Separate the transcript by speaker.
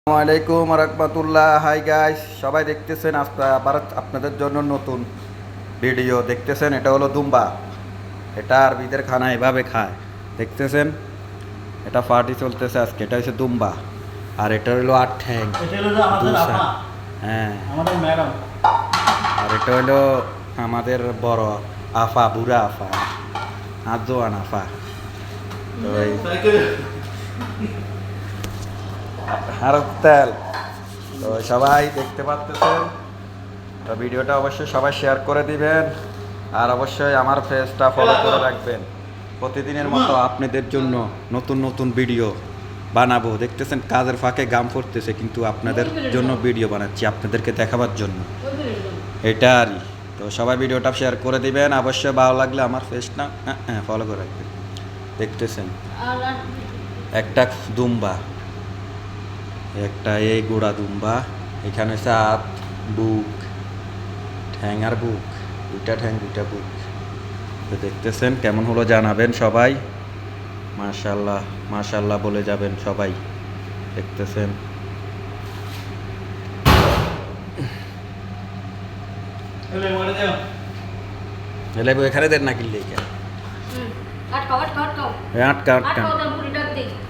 Speaker 1: আসসালামাইকুম রহমতুল্লাহ। Hi guys, সবাই দেখতেছেন আবার আপনাদের জন্য নতুন ভিডিও দেখতেছেন। এটা হলো দুম্বা। এটা আরবিদের খানা এভাবে খায়, দেখতেছেন। এটা পার্টি চলতেছে আজকে। এটা হচ্ছে দুম্বা, আর এটা হলো আট ঠ্যাং। হ্যাঁ,
Speaker 2: আমাদের ম্যাডাম।
Speaker 1: আর এটা হলো আমাদের বড় আফা, বুড়া আফা, আজোয়ান আফা। তো আর তেল তো সবাই দেখতে পাচ্ছেন। তো ভিডিওটা অবশ্যই সবাই শেয়ার করে দিবেন, আর অবশ্যই আমার পেজটা ফলো করে রাখবেন। প্রতিদিনের মতো আপনাদের জন্য নতুন নতুন ভিডিও বানাবো। দেখতেছেন কাজের ফাঁকে গাম পড়তেছে, কিন্তু আপনাদের জন্য ভিডিও বানাচ্ছি, আপনাদেরকে দেখাবার জন্য। এটা আরই। তো সবাই ভিডিওটা শেয়ার করে দিবেন, অবশ্যই ভালো লাগলে আমার পেজটা ফলো করে রাখবেন। দেখতেছেন একটা দুম্বা, একটা এই গোড়া দুম্বা। এখানে হচ্ছে হাত, বুক, ঠ্যাং আর বুক, দুইটা ঠ্যাং দুইটা বুক। তো দেখতেছেন কেমন হলো জানাবেন সবাই। মাশাল্লাহ মাশাল্লাহ বলে যাবেন সবাই। দেখতেছেন এখানে দেন না কিনলে আটকা আটকা আটকা